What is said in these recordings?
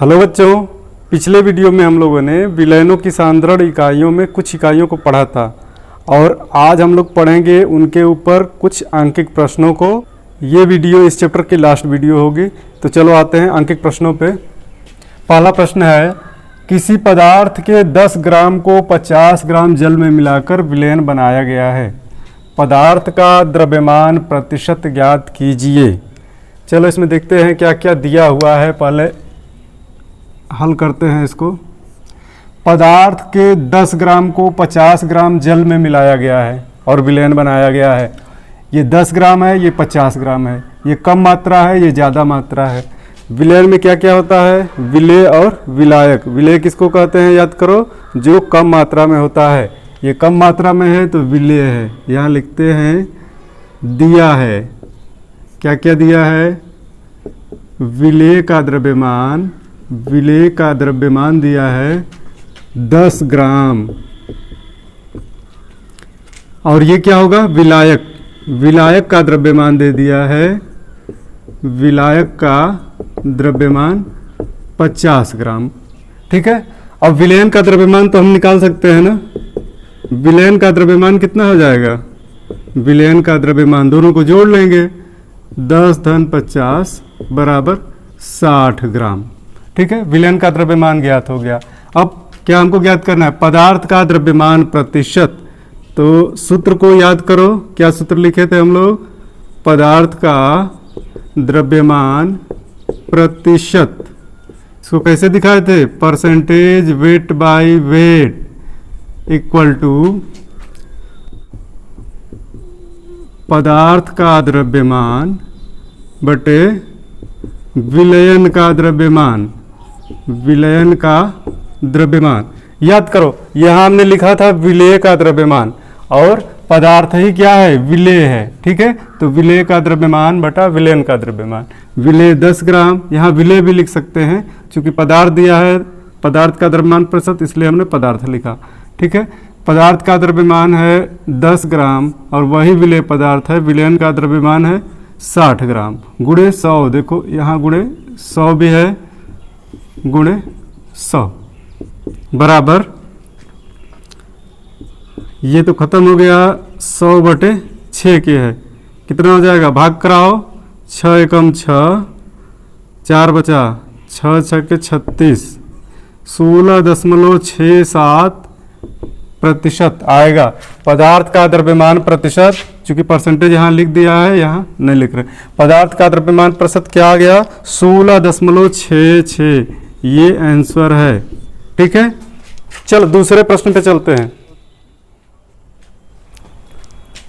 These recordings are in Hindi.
हेलो बच्चों, पिछले वीडियो में हम लोगों ने विलयनों की साधारण इकाइयों में कुछ इकाइयों को पढ़ा था और आज हम लोग पढ़ेंगे उनके ऊपर कुछ अंकित प्रश्नों को। ये वीडियो इस चैप्टर की लास्ट वीडियो होगी। तो चलो आते हैं अंकित प्रश्नों पे। पहला प्रश्न है, किसी पदार्थ के 10 ग्राम को 50 ग्राम जल में मिलाकर विलयन बनाया गया है। पदार्थ का द्रव्यमान प्रतिशत ज्ञात कीजिए। चलो इसमें देखते हैं क्या क्या दिया हुआ है, पहले हल करते हैं इसको। पदार्थ के 10 ग्राम को 50 ग्राम जल में मिलाया गया है और विलयन बनाया गया है। ये 10 ग्राम है, ये 50 ग्राम है, ये कम मात्रा है, ये ज़्यादा मात्रा है। विलयन में क्या क्या होता है? विलेय और विलायक। विलेय किसको कहते हैं याद करो? जो कम मात्रा में होता है। ये कम मात्रा में है तो विलेय है। यहाँ लिखते हैं दिया है, क्या क्या दिया है? विलेय का द्रव्यमान, विलेय का द्रव्यमान दिया है 10 ग्राम। और ये क्या होगा? विलायक। विलायक का द्रव्यमान दे दिया है, विलायक का द्रव्यमान 50 ग्राम। ठीक है। अब विलयन का द्रव्यमान तो हम निकाल सकते हैं ना। विलयन का द्रव्यमान कितना हो जाएगा? विलयन का द्रव्यमान दोनों को जोड़ लेंगे, 10 धन 50 बराबर 60 ग्राम। ठीक है। विलयन का द्रव्यमान ज्ञात हो गया। अब क्या हमको ज्ञात करना है? पदार्थ का द्रव्यमान प्रतिशत। तो सूत्र को याद करो, क्या सूत्र लिखे थे हम लोग? पदार्थ का द्रव्यमान प्रतिशत। इसको कैसे दिखाए थे? Percentage weight by weight equal to पदार्थ का द्रव्यमान बटे विलयन का द्रव्यमान। विलयन का द्रव्यमान याद करो, यहाँ हमने लिखा था विलेय का द्रव्यमान और पदार्थ ही क्या है? विलेय है। ठीक है। तो विलेय का द्रव्यमान बटा विलयन का द्रव्यमान। विलेय 10 ग्राम, यहाँ विलेय भी लिख सकते हैं क्योंकि पदार्थ दिया है, पदार्थ का द्रव्यमान प्रतिशत, इसलिए हमने पदार्थ लिखा। ठीक है। पदार्थ का द्रव्यमान है 10 ग्राम और वही विलेय पदार्थ है। विलयन का द्रव्यमान है 60 ग्राम गुणे 100। देखो यहाँ गुणे 100 भी है, गुणे 100 बराबर, ये तो खत्म हो गया, 100 बटे 6 के है। कितना हो जाएगा? भाग कराओ, 6 एकम 6, 4 बचा, 6 6 के 36, 16.67 प्रतिशत आएगा। पदार्थ का द्रव्यमान प्रतिशत, चूंकि परसेंटेज यहाँ लिख दिया है, यहाँ नहीं लिख रहे। पदार्थ का द्रव्यमान प्रतिशत क्या आ गया? 16.66। ये आंसर है। ठीक है। चलो दूसरे प्रश्न पे चलते हैं।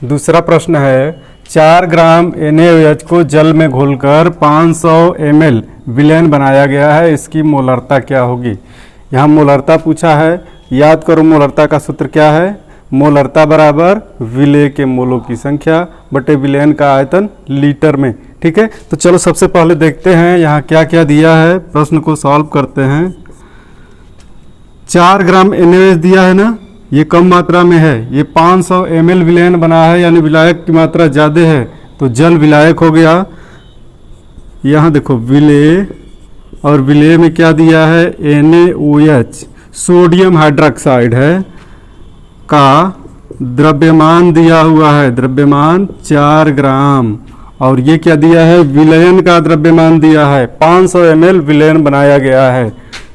दूसरा प्रश्न है, 4 ग्राम NaOH को जल में घोलकर 500 ml विलयन बनाया गया है। इसकी मोलरता क्या होगी? यहाँ मोलरता पूछा है। याद करो मोलरता का सूत्र क्या है? मोलरता बराबर विलेय के मोलों की संख्या बटे विलयन का आयतन लीटर में। ठीक है। तो चलो सबसे पहले देखते हैं यहाँ क्या क्या दिया है, प्रश्न को सॉल्व करते हैं। 4 ग्राम NaOH दिया है ना, ये कम मात्रा में है। ये 500 ml विलयन बना है, यानी विलायक की मात्रा ज़्यादा है तो जल विलायक हो गया। यहाँ देखो विलेय, और विलेय में क्या दिया है? NaOH सोडियम हाइड्रोक्साइड है का द्रव्यमान दिया हुआ है, द्रव्यमान 4 ग्राम। और ये क्या दिया है? विलयन का द्रव्यमान दिया है, 500 ml विलयन बनाया गया है।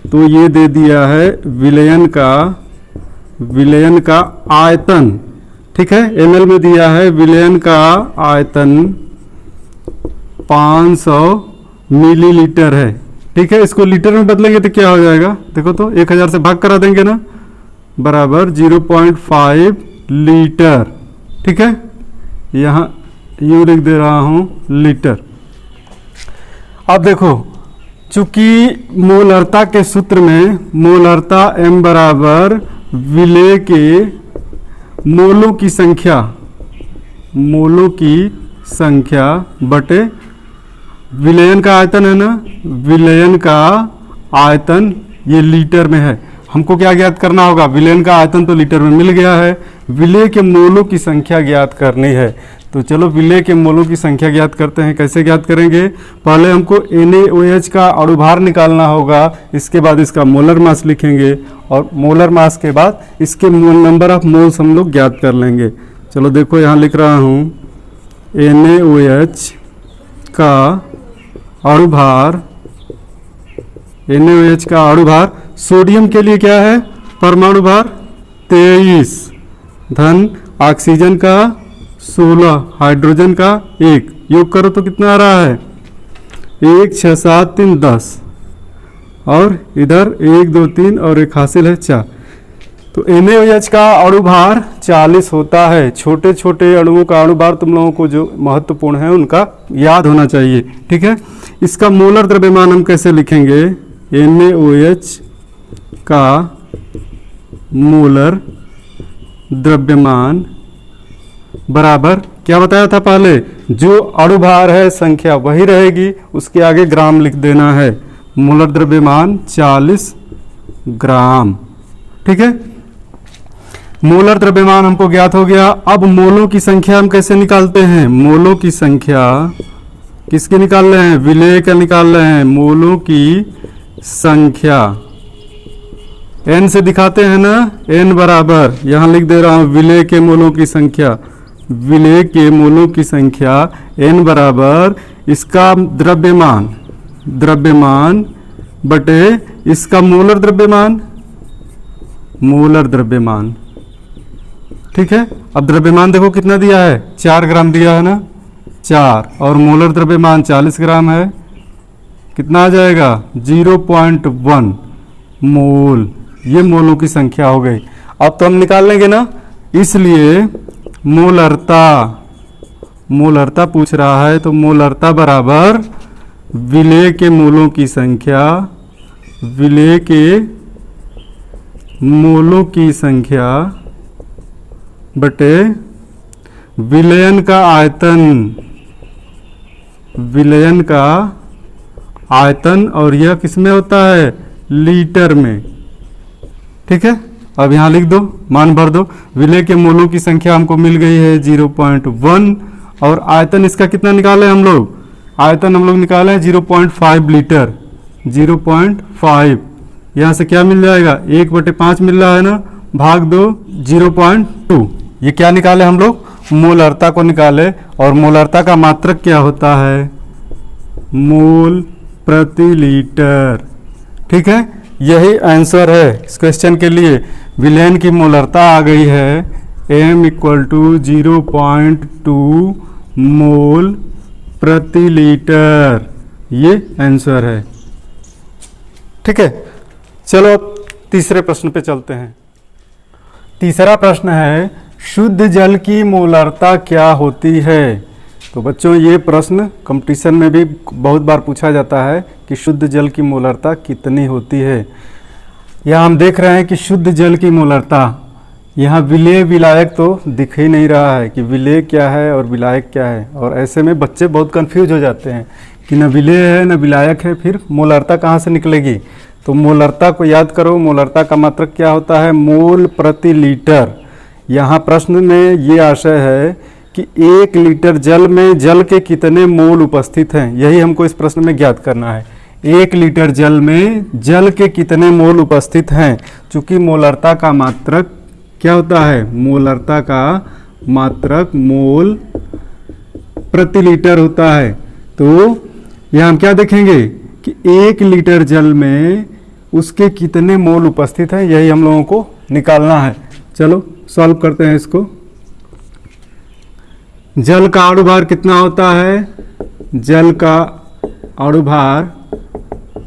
तो ये दे दिया है विलयन का आयतन। ठीक है। ml में दिया है विलयन का आयतन 500 मिलीलीटर है। ठीक है। इसको लीटर में बदलेंगे तो क्या हो जाएगा? देखो तो 1000 से भाग करा देंगे ना, बराबर 0.5 लीटर। ठीक है। यहाँ यू लिख दे रहा हूँ लीटर। अब देखो, चूंकि मोलरता के सूत्र में मोलरता M बराबर विलेय के मोलों की संख्या, मोलों की संख्या बटे विलयन का आयतन है ना, विलयन का आयतन ये लीटर में है। हमको क्या ज्ञात करना होगा? विलयन का आयतन तो लीटर में मिल गया है, विलेय के मोलों की संख्या ज्ञात करनी है। तो चलो विलेय के मोलों की संख्या ज्ञात करते हैं। कैसे ज्ञात करेंगे? पहले हमको NaOH का अणुभार निकालना होगा, इसके बाद इसका मोलर मास लिखेंगे और मोलर मास के बाद इसके नंबर ऑफ मोल्स हम लोग ज्ञात कर लेंगे। चलो देखो यहाँ लिख रहा हूँ NaOH का अणुभार, NaOH का अणुभार सोडियम के लिए क्या है? परमाणु भार 23 धन ऑक्सीजन का 16, हाइड्रोजन का 1, योग करो तो कितना आ रहा है? 1 6 7 3 10 और इधर 1 2 3 और एक हासिल है 4। तो NaOH का अणुभार 40 होता है। छोटे छोटे अणुओं का अणुभार तुम लोगों को जो महत्वपूर्ण है उनका याद होना चाहिए, ठीक है। इसका मोलर द्रव्यमान हम कैसे लिखेंगे? NaOH का मोलर द्रव्यमान बराबर क्या बताया था पहले? जो अणुभार है संख्या वही रहेगी, उसके आगे ग्राम लिख देना है। मोलर द्रव्यमान 40 ग्राम, ठीक है। मोलर द्रव्यमान हमको ज्ञात हो गया। अब मोलों की संख्या हम कैसे निकालते हैं? मोलों की संख्या किसकी निकाल रहे हैं? विलेय का निकाल रहे हैं। मोलों की संख्या n से दिखाते हैं ना, n बराबर यहां लिख दे रहा हूं विलेय के मोलों की संख्या। विलेय के मोलों की संख्या n बराबर इसका द्रव्यमान, द्रव्यमान बटे इसका मोलर द्रव्यमान, मोलर द्रव्यमान, ठीक है। अब द्रव्यमान देखो कितना दिया है? 4 ग्राम दिया है ना, 4, और मोलर द्रव्यमान 40 ग्राम है। कितना आ जाएगा? 0.1 मोल। ये मोलों की संख्या हो गई। अब तो हम निकाल लेंगे ना, इसलिए मोलरता, मोलरता पूछ रहा है तो मोलरता बराबर विलेय के मोलों की संख्या, विलेय के मोलों की संख्या बटे विलयन का आयतन, विलयन का आयतन, और यह किसमें होता है? लीटर में, ठीक है। अब यहाँ लिख दो, मान भर दो। विलेय के मोलों की संख्या हमको मिल गई है 0.1 और आयतन इसका कितना निकाले हम लोग? आयतन हम लोग निकाले हैं 0.5 लीटर, 0.5। यहाँ से क्या मिल जाएगा? 1/5 मिल रहा है ना, भाग दो 0.2। ये क्या निकाले हम लोग? मोलरता को निकाले। और मोलरता का मात्रक क्या होता है? मोल प्रति लीटर, ठीक है। यही आंसर है इस क्वेश्चन के लिए। विलयन की मोलरता आ गई है m = 0.2 मोल प्रति लीटर। ये आंसर है, ठीक है। चलो अब तीसरे प्रश्न पे चलते हैं। तीसरा प्रश्न है शुद्ध जल की मोलरता क्या होती है? तो बच्चों ये प्रश्न कंपटीशन में भी बहुत बार पूछा जाता है कि शुद्ध जल की मोलरता कितनी होती है। यहाँ हम देख रहे हैं कि शुद्ध जल की मोलरता, यहाँ विलेय विलायक तो दिख ही नहीं रहा है कि विलेय क्या है और विलायक क्या है, और ऐसे में बच्चे बहुत कंफ्यूज हो जाते हैं कि न विलेय है न विलायक है, फिर मोलरता कहाँ से निकलेगी। तो मोलरता को याद करो। मोलरता का मात्रक क्या होता है? मोल प्रति लीटर। यहाँ प्रश्न में ये आशय है कि 1 लीटर जल में जल के कितने मोल उपस्थित हैं, यही हमको इस प्रश्न में ज्ञात करना है। 1 लीटर जल में जल के कितने मोल उपस्थित हैं। चूंकि मोलरता का मात्रक क्या होता है? मोलरता का मात्रक मोल प्रति लीटर होता है। तो यहाँ हम क्या देखेंगे कि 1 लीटर जल में उसके कितने मोल उपस्थित हैं, यही हम लोगों को निकालना है। चलो सॉल्व करते हैं इसको। जल का अणुभार कितना होता है? जल का अणुभार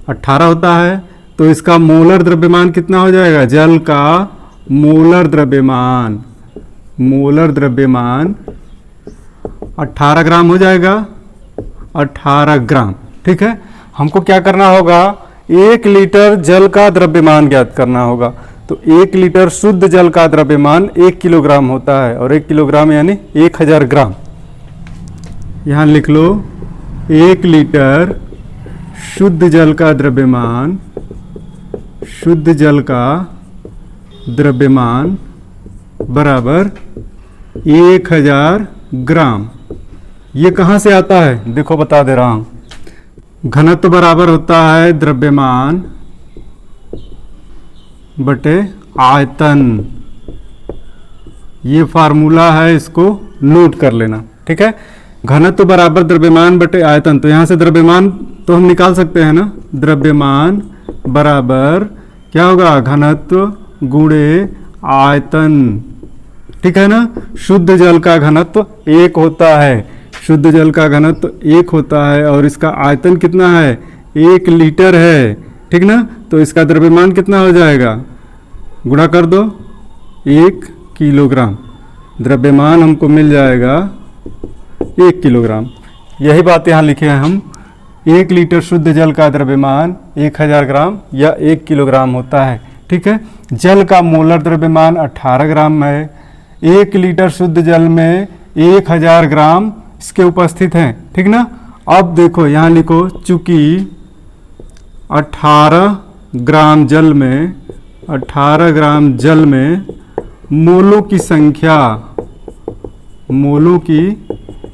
18 होता है। तो इसका मोलर द्रव्यमान कितना हो जाएगा? जल का मोलर द्रव्यमान, मोलर द्रव्यमान 18 ग्राम हो जाएगा, 18 ग्राम, ठीक है। हमको क्या करना होगा? 1 लीटर जल का द्रव्यमान ज्ञात करना होगा। तो 1 लीटर शुद्ध जल का द्रव्यमान 1 किलोग्राम होता है, और 1 किलोग्राम यानी 1000 ग्राम। यहाँ लिख लो 1 लीटर शुद्ध जल का द्रव्यमान, शुद्ध जल का द्रव्यमान बराबर 1000 ग्राम। ये कहाँ से आता है, देखो बता दे रहा हूँ। घनत्व बराबर होता है द्रव्यमान बटे आयतन। ये फार्मूला है, इसको नोट कर लेना, ठीक है। घनत्व बराबर द्रव्यमान बटे आयतन, तो यहाँ से द्रव्यमान तो हम निकाल सकते हैं ना। द्रव्यमान बराबर क्या होगा, घनत्व गुणे आयतन, ठीक है ना। शुद्ध जल का घनत्व 1 होता है, शुद्ध जल का घनत्व 1 होता है और इसका आयतन कितना है, 1 लीटर है, ठीक ना। तो इसका द्रव्यमान कितना हो जाएगा, गुणा कर दो, 1 किलोग्राम। द्रव्यमान हमको मिल जाएगा 1 किलोग्राम। यही बात यहाँ लिखे हैं हम। 1 लीटर शुद्ध जल का द्रव्यमान 1000 ग्राम या 1 किलोग्राम होता है, ठीक है। जल का मोलर द्रव्यमान 18 ग्राम है। 1 लीटर शुद्ध जल में 1000 ग्राम इसके उपस्थित हैं, ठीक ना। अब देखो यहाँ लिखो, चूंकि 18 ग्राम जल में, 18 ग्राम जल में मोलों की संख्या, मोलों की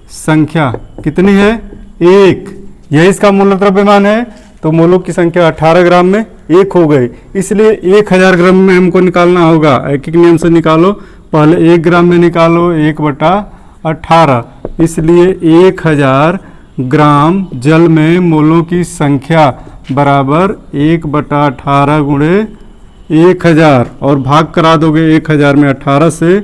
संख्या कितनी है, 1। यही इसका मोलर द्रव्यमान है, तो मोलों की संख्या 18 ग्राम में 1 हो गई। इसलिए 1000 ग्राम में हमको निकालना होगा। एक एक नियम से निकालो, पहले 1 ग्राम में निकालो 1/18, इसलिए 1000 ग्राम जल में मोलों की संख्या बराबर 1/18 गुणे 1000 और भाग करा दोगे 1000 में 18 से,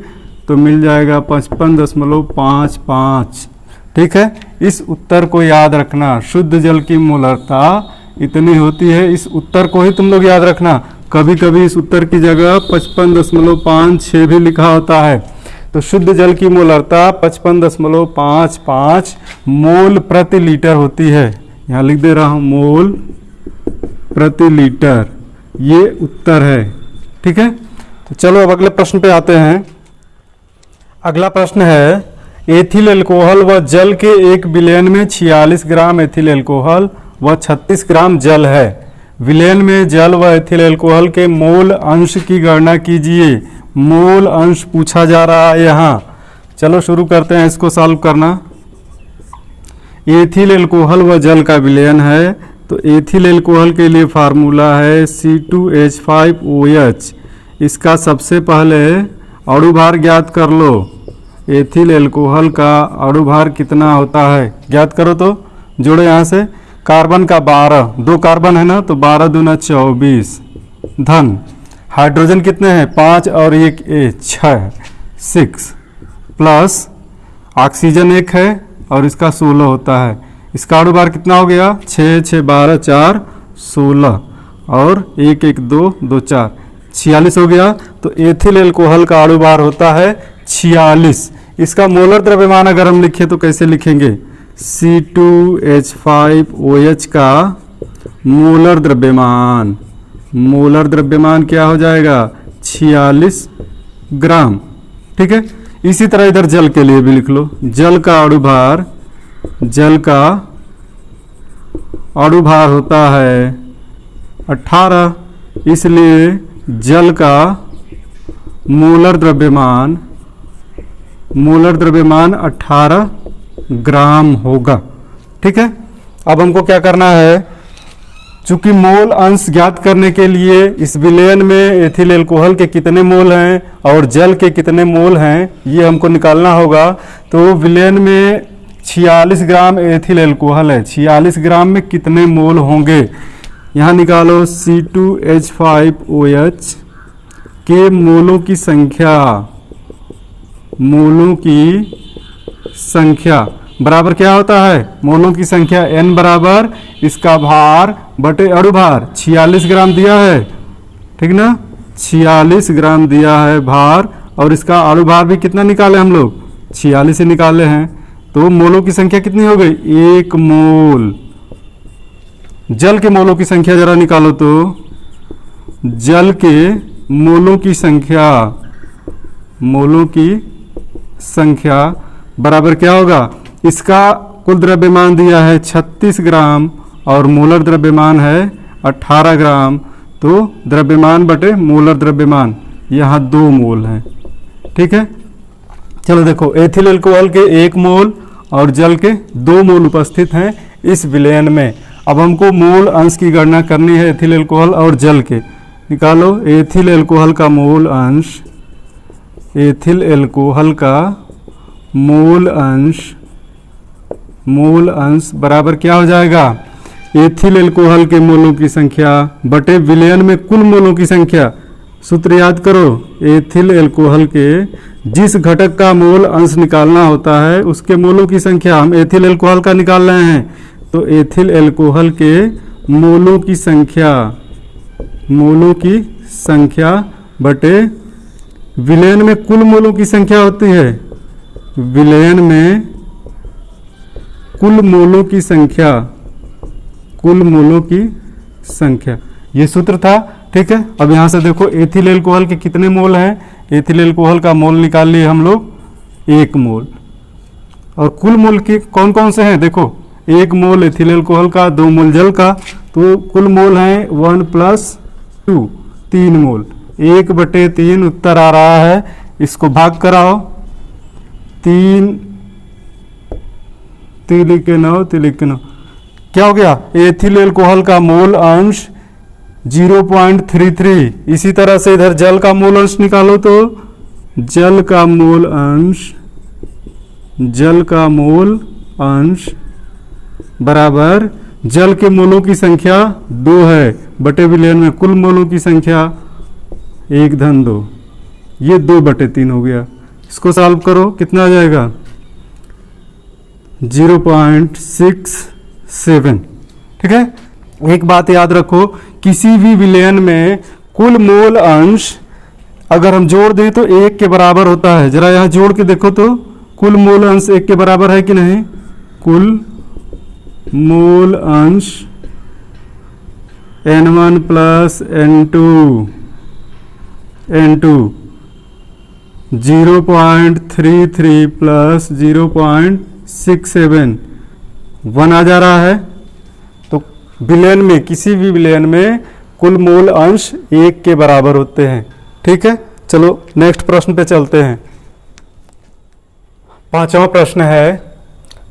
तो मिल जाएगा 55.55, ठीक है। इस उत्तर को याद रखना, शुद्ध जल की मोलरता इतनी होती है। इस उत्तर को ही तुम लोग याद रखना। कभी कभी इस उत्तर की जगह 55.56 भी लिखा होता है। तो शुद्ध जल की मोलरता 55.55 मोल प्रति लीटर होती है। यहाँ लिख दे रहा हूँ, मोल प्रति लीटर, ये उत्तर है, ठीक है। तो चलो अब अगले प्रश्न पे आते हैं। अगला प्रश्न है, एथिल अल्कोहल व जल के एक विलयन में 46 ग्राम एथिल अल्कोहल व 36 ग्राम जल है। विलयन में जल व एथिल अल्कोहल के मोल अंश की गणना कीजिए। मोल अंश पूछा जा रहा है यहाँ। चलो शुरू करते हैं इसको सॉल्व करना। एथिल अल्कोहल व जल का विलयन है, तो एथिल अल्कोहल के लिए फार्मूला है C2H5OH। इसका सबसे पहले अणुभार ज्ञात कर लो। एथिल अल्कोहल का अणुभार कितना होता है, ज्ञात करो। तो जोड़ो यहाँ से, कार्बन का 12, 2 कार्बन है ना, तो 12 दूना 24 धन। हाइड्रोजन कितने हैं, 5 और 1 6 प्लस ऑक्सीजन 1 है और इसका 16 होता है। इसका अणुभार कितना हो गया, 6 6 12 4 16 और 1 1 2 2 4 46 हो गया। तो एथिल अल्कोहल का अणुभार होता है 46। इसका मोलर द्रव्यमान अगर हम लिखें तो कैसे लिखेंगे, C2H5OH का मोलर द्रव्यमान, मोलर द्रव्यमान क्या हो जाएगा, 46 ग्राम, ठीक है। इसी तरह इधर जल के लिए भी लिख लो। जल का अणुभार, जल का अणुभार होता है 18, इसलिए जल का मोलर द्रव्यमान 18 ग्राम होगा, ठीक है। अब हमको क्या करना है, चूंकि मोल अंश ज्ञात करने के लिए इस विलयन में एथिल अल्कोहल के कितने मोल हैं और जल के कितने मोल हैं ये हमको निकालना होगा। तो विलयन में 46 ग्राम एथिल अल्कोहल है, 46 ग्राम में कितने मोल होंगे, यहाँ निकालो। C2H5OH के मोलों की संख्या, मोलों की संख्या बराबर क्या होता है, मोलों की संख्या n बराबर इसका भार बटे अणुभार। 46 ग्राम दिया है, ठीक ना, 46 ग्राम दिया है भार, और इसका अणुभार भी कितना निकाले हम लोग, 46 ही निकाले हैं। तो मोलों की संख्या कितनी हो गई, 1 मोल। जल के मोलों की संख्या जरा निकालो। तो जल के मोलों की संख्या, मोलों की संख्या बराबर क्या होगा, इसका कुल द्रव्यमान दिया है 36 ग्राम और मोलर द्रव्यमान है 18 ग्राम। तो द्रव्यमान बटे मोलर द्रव्यमान, यहाँ 2 मोल है, ठीक है। चलो देखो, एथिल अल्कोहल के 1 मोल और जल के 2 मोल उपस्थित हैं इस विलयन में। अब हमको मोल अंश की गणना करनी है एथिल अल्कोहल और जल के। निकालो एथिल अल्कोहल का मोल अंश, एथिल अल्कोहल का मोल अंश बराबर क्या हो जाएगा, एथिल अल्कोहल के मोलों की संख्या बटे विलयन में कुल मोलों की संख्या। सूत्र याद करो, एथिल अल्कोहल के जिस घटक का मोल अंश निकालना होता है उसके मोलों की संख्या, हम एथिल अल्कोहल का निकाल रहे हैं, तो एथिल अल्कोहल के मोलों की संख्या बटे विलयन में कुल मोलों की संख्या होती है, विलयन में कुल मोलों की संख्या, ये सूत्र था। ठीक है, अब यहाँ से देखो एथिल अल्कोहल के कितने मोल हैं, एथिल अल्कोहल का मोल निकाल लिए हम लोग 1 मोल, और कुल मोल के कौन कौन से हैं, देखो 1 मोल एथिल अल्कोहल का, 2 मोल जल का, तो कुल मोल हैं 1 + 2, 3 मोल, 1/3 उत्तर आ रहा है। इसको भाग कराओ, 3 के 9 क्या हो गया, एथिल अल्कोहल का मोल अंश 0.33। इसी तरह से इधर जल का मोल अंश निकालो, तो जल का मोल अंश बराबर जल के मोलों की संख्या 2 है बटे विलयन में कुल मोलों की संख्या 1/2, ये 2/3 हो गया। इसको सॉल्व करो, कितना आ जाएगा 0.67। ठीक है, एक बात याद रखो, किसी भी विलयन में कुल मोल अंश अगर हम जोड़ दें तो 1 के बराबर होता है। जरा यहाँ जोड़ के देखो तो कुल मोल अंश 1 के बराबर है कि नहीं, कुल मोल अंश N1 + N2 0.33 + 0.67 1 आ जा रहा है। तो विलयन में, किसी भी विलयन में कुल मोल अंश 1 के बराबर होते हैं। ठीक है, चलो नेक्स्ट प्रश्न पे चलते हैं। 5वां प्रश्न है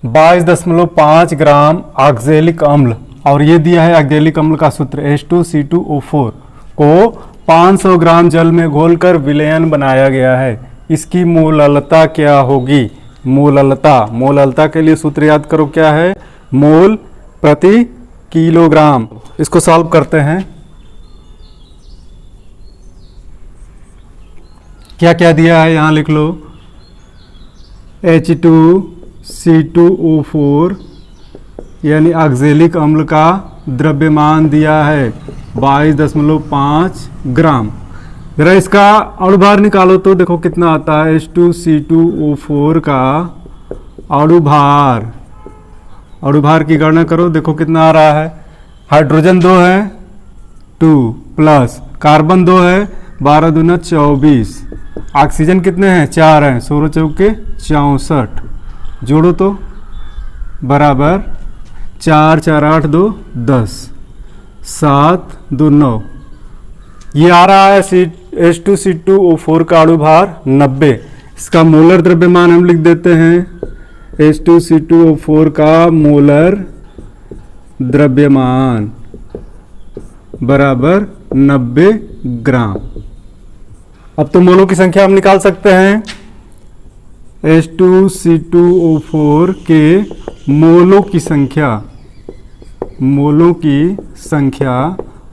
22.5 ग्राम ऑक्जेलिक अम्ल, और ये दिया है ऑक्जेलिक अम्ल का सूत्र H2C2O4 को 500 ग्राम जल में घोलकर विलयन बनाया गया है। इसकी मोललता क्या होगी, मोललता के लिए सूत्र याद करो, क्या है, मोल प्रति किलोग्राम। इसको सॉल्व करते हैं। क्या क्या दिया है यहाँ लिख लो, H2C2O4 यानी ऑक्जेलिक अम्ल का द्रव्यमान दिया है 22.5 ग्राम। जरा इसका अणुभार निकालो तो देखो कितना आता है, H2C2O4 का अणुभार की गणना करो, देखो कितना आ रहा है। हाइड्रोजन 2 है 2 प्लस कार्बन 2 है 12 दूना 24, ऑक्सीजन कितने हैं 4 हैं, 16 चौके 64, जोड़ो तो बराबर 4 4 8 2 10 7 2 9, ये आ रहा है H2C2O4 का अणुभार 90। इसका मोलर द्रव्यमान हम लिख देते हैं, H2C2O4 का मोलर द्रव्यमान बराबर 90 ग्राम। अब तो मोलों की संख्या हम निकाल सकते हैं। H2C2O4 के मोलों की संख्या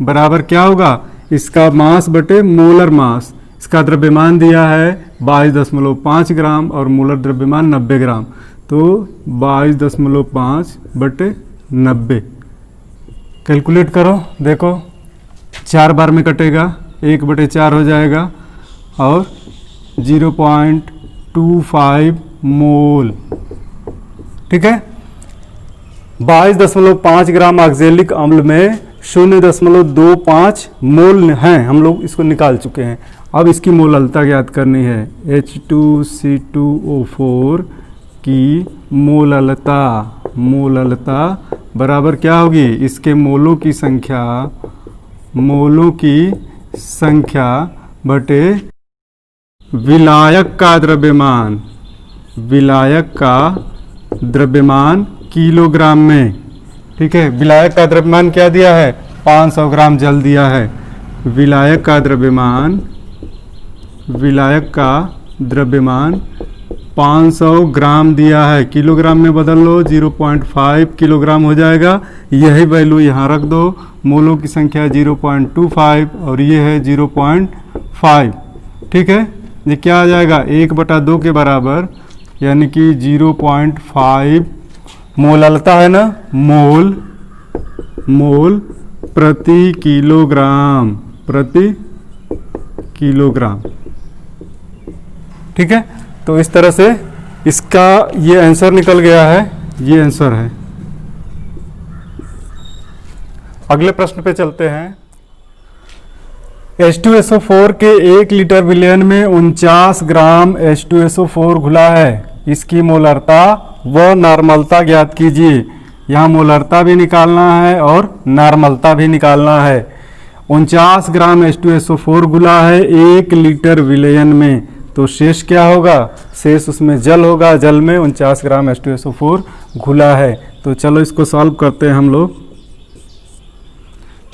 बराबर क्या होगा, इसका मास बटे मोलर मास। इसका द्रव्यमान दिया है 22.5 ग्राम और मोलर द्रव्यमान 90 ग्राम, तो 22.5 बटे 90 कैलकुलेट करो, देखो 4 बार में कटेगा, 1/4 हो जाएगा और 0.25 मोल। ठीक है, 22.5 ग्राम ऑक्जेलिक अम्ल में 0.25 मोल हैं, हम लोग इसको निकाल चुके हैं। अब इसकी मोललता ज्ञात करनी है, H2C2O4 की मोललता बराबर क्या होगी, इसके मोलों की संख्या बटे विलायक का द्रव्यमान, विलायक का द्रव्यमान किलोग्राम में। ठीक है, विलायक का द्रव्यमान क्या दिया है? 500 ग्राम जल दिया है। विलायक का द्रव्यमान 500 ग्राम दिया है, किलोग्राम में बदल लो 0.5 किलोग्राम हो जाएगा। यही वैल्यू यहाँ रख दो। मोलों की संख्या 0.25 और ये है 0.5। ठीक है, ये क्या आ जाएगा? 1/2 के बराबर, यानी कि 0.5 मोललता है ना, मोल प्रति किलोग्राम। ठीक है, तो इस तरह से इसका ये आंसर निकल गया है, ये आंसर है। अगले प्रश्न पे चलते हैं। H2SO4 के 1 लीटर विलयन में 49 ग्राम H2SO4 घुला है। इसकी मोलरता व नॉर्मलता ज्ञात कीजिए। यहाँ मोलरता भी निकालना है और नॉर्मलता भी निकालना है। 49 ग्राम H2SO4 घुला है 1 लीटर विलयन में, तो शेष क्या होगा? शेष उसमें जल होगा। जल में 49 ग्राम H2SO4 घुला है। तो चलो इसको सॉल्व करते हैं हम लोग।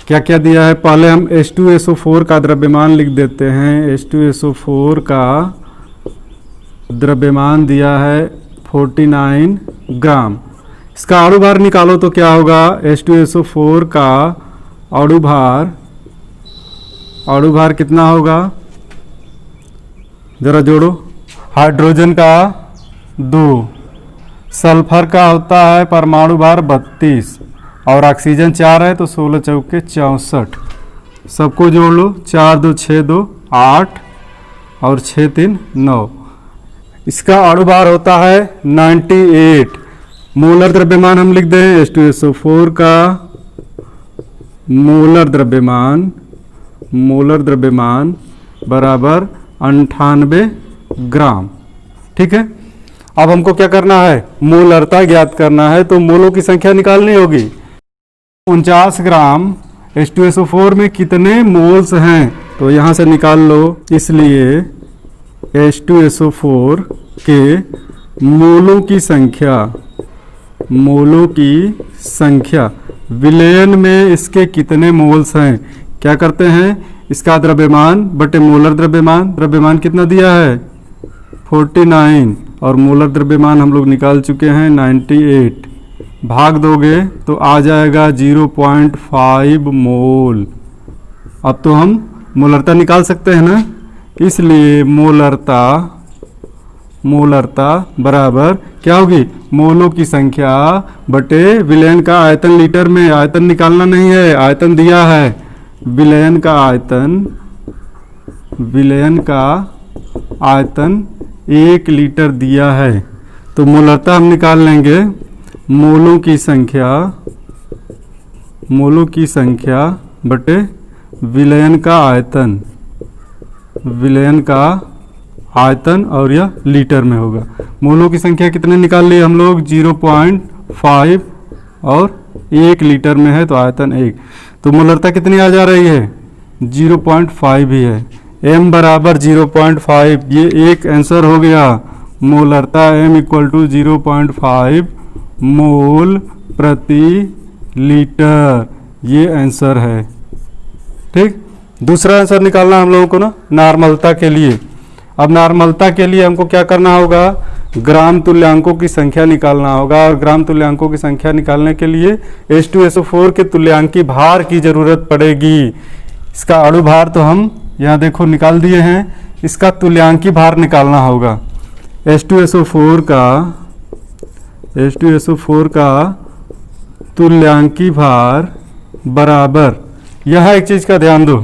क्या क्या दिया है? पहले हम H2SO4 का द्रव्यमान लिख देते हैं। H2SO4 का द्रव्यमान दिया है 49 ग्राम। इसका अणु भार निकालो तो क्या होगा? H2SO4 का अणु भार कितना होगा? जरा जोड़ो। हाइड्रोजन का 2, सल्फर का होता है परमाणु भार 32 और ऑक्सीजन 4 है, तो 16 चौके 64। सबको जोड़ लो। 4 2 6 2 8 और 6 3 9। इसका अणु भार होता है 98। मोलर द्रव्यमान हम लिख दें। H2SO4 का मोलर द्रव्यमान बराबर 98 ग्राम। ठीक है, अब हमको क्या करना है? मोलरता ज्ञात करना है, तो मोलों की संख्या निकालनी होगी। 49 ग्राम H2SO4 में कितने मोल्स हैं? तो यहाँ से निकाल लो। इसलिए H2SO4 के मोलों की संख्या विलयन में इसके कितने मोल्स हैं? क्या करते हैं? इसका द्रव्यमान बटे मोलर द्रव्यमान कितना दिया है? 49 और मोलर द्रव्यमान हम लोग निकाल चुके हैं 98। भाग दोगे तो आ जाएगा 0.5 मोल। अब तो हम मोलरता निकाल सकते हैं ना, इसलिए मोलरता बराबर क्या होगी? मोलों की संख्या बटे विलयन का आयतन। लीटर में आयतन निकालना नहीं है, आयतन दिया है। विलयन का आयतन 1 लीटर दिया है, तो मोलरता हम निकाल लेंगे। मोलों की संख्या बटे विलयन का आयतन और यह लीटर में होगा। मोलों की संख्या कितने निकाल लिए हम लोग? 0.5 और 1 लीटर में है तो आयतन 1, तो मोलरता कितनी आ जा रही है? 0.5 ही है। m बराबर 0.5, ये एक आंसर हो गया। मोलरता m = 0.5 मोल प्रति लीटर, ये आंसर है। ठीक, दूसरा आंसर निकालना हम लोगों को ना नॉर्मलता के लिए। अब नॉर्मलता के लिए हमको क्या करना होगा? ग्राम तुल्यांकों की संख्या निकालना होगा, और ग्राम तुल्यांकों की संख्या निकालने के लिए H2SO4 के तुल्यांकी भार की जरूरत पड़ेगी। इसका अणु भार तो हम यहाँ देखो निकाल दिए हैं, इसका तुल्यांकी भार निकालना होगा। H2SO4 का तुल्यांकी भार बराबर, यह एक चीज का ध्यान दो,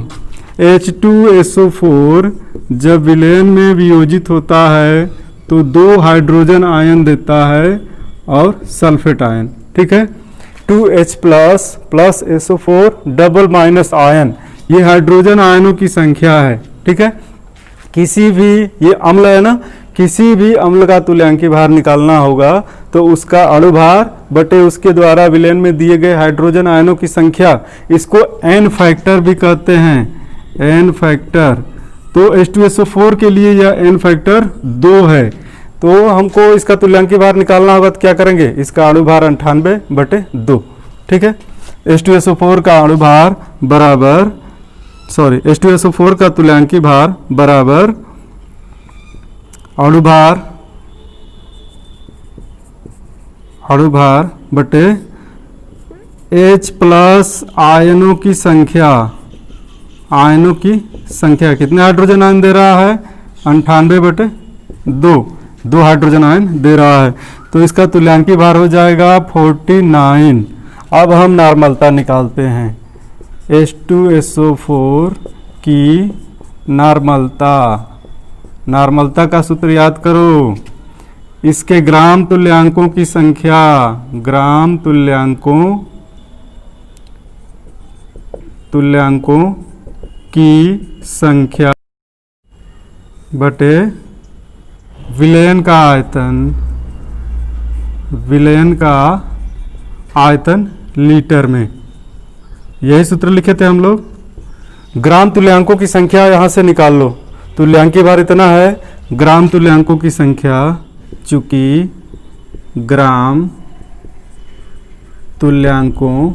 H2SO4 जब विलयन में वियोजित होता है तो 2 हाइड्रोजन आयन देता है और सल्फेट आयन। ठीक है, 2H plus SO4 double minus ion, ये हाइड्रोजन आयनों की संख्या है। ठीक है, किसी भी, ये अम्ल है ना, किसी भी अम्ल का तुल्यांकी भार निकालना होगा तो उसका अणु भार बटे उसके द्वारा विलयन में दिए गए हाइड्रोजन आयनों की संख्या, इसको n फैक्टर भी कहते हैं, n फैक्टर। तो H2SO4 के लिए यह n फैक्टर 2 है। तो हमको इसका तुल्यांकी भार निकालना होगा, तो क्या करेंगे, इसका अणु भार 98/2, ठीक है। H2SO4 का अणु भार बराबर, सॉरी H2SO4 का तुल्यांकी भार बराबर अणु भार बटे H प्लस आयनों की संख्या, कितने हाइड्रोजन आयन दे रहा है, 98/2, 2 हाइड्रोजन आयन दे रहा है। तो इसका तुल्यांकी भार हो जाएगा 49। अब हम नॉर्मलता निकालते हैं। H2SO4 की नॉर्मलता का सूत्र याद करो, इसके ग्राम तुल्यांकों की संख्या, ग्राम तुल्यांकों की संख्या बटे विलयन का आयतन लीटर में। यही सूत्र लिखे थे हम लोग। ग्राम तुल्यांकों की संख्या यहाँ से निकाल लो, तुल्यांकी भार इतना है, ग्राम तुल्यांकों की संख्या, चूंकि ग्राम तुल्यांकों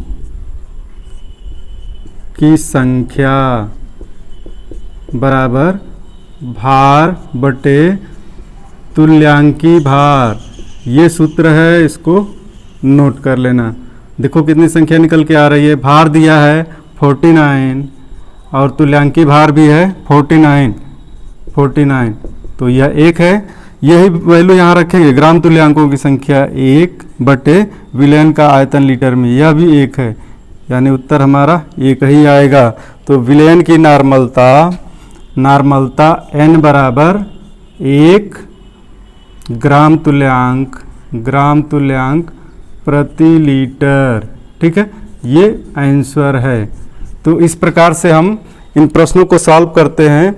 की संख्या बराबर भार बटे तुल्यांकी भार, ये सूत्र है, इसको नोट कर लेना। देखो कितनी संख्या निकल के आ रही है, भार दिया है 49 और तुल्यांकी भार भी है 49, तो यह 1 है। यही वैल्यू यहाँ रखेंगे, ग्राम तुल्यांकों की संख्या 1 बटे विलयन का आयतन लीटर में, यह भी 1 है, यानी उत्तर हमारा 1 ही आएगा। तो विलयन की नॉर्मलता N बराबर 1 ग्राम तुल्यांक प्रति लीटर, ठीक है, ये आंसर है। तो इस प्रकार से हम इन प्रश्नों को सॉल्व करते हैं।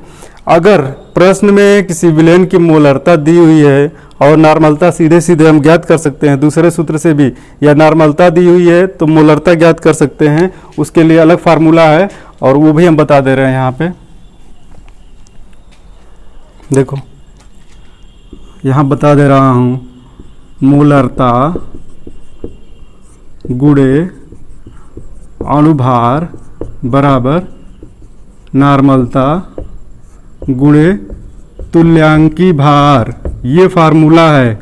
अगर प्रश्न में किसी विलयन की मोलरता दी हुई है और नॉर्मलता सीधे हम ज्ञात कर सकते हैं दूसरे सूत्र से भी, या नॉर्मलता दी हुई है तो मोलरता ज्ञात कर सकते हैं, उसके लिए अलग फार्मूला है और वो भी हम बता दे रहे हैं यहाँ पे। देखो यहाँ बता दे रहा हूँ, मोलरता गुणे अणुभार बराबर नॉर्मलता गुणे तुल्यांकी भार, ये फार्मूला है।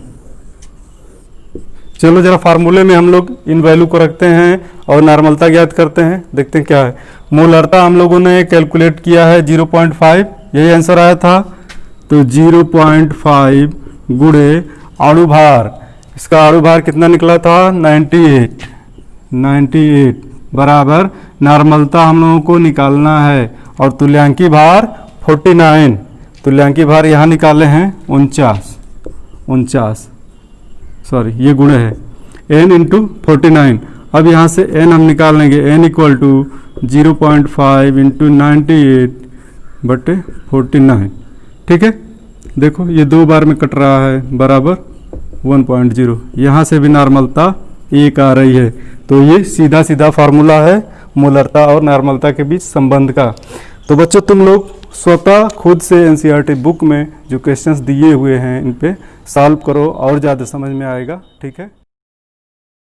चलो जरा फार्मूले में हम लोग इन वैल्यू को रखते हैं और नॉर्मलता ज्ञात करते हैं, देखते हैं क्या है। मोलरता हम लोगों ने कैलकुलेट किया है 0.5, यही आंसर आया था। तो 0.5 गुणे अणुभार, इसका अणुभार कितना निकला था, 98 बराबर नॉर्मलता हम लोगों को निकालना है और तुल्यांकी भार 49, तुल्यांकी भार यहाँ निकाले हैं 49, सॉरी ये गुणे है n इंटू 49। अब यहाँ से n हम निकाल लेंगे, n इक्वल टू 0.5 इंटू 98/49, ठीक है। देखो ये 2 बार में कट रहा है, बराबर 1.0, यहाँ से भी नॉर्मलता 1 आ रही है। तो ये सीधा फार्मूला है मोलरता और नॉर्मलता के बीच संबंध का। तो बच्चों तुम लोग स्वतः खुद से एनसीईआरटी बुक में जो क्वेश्चंस दिए हुए हैं इन पे सॉल्व करो और ज़्यादा समझ में आएगा, ठीक है।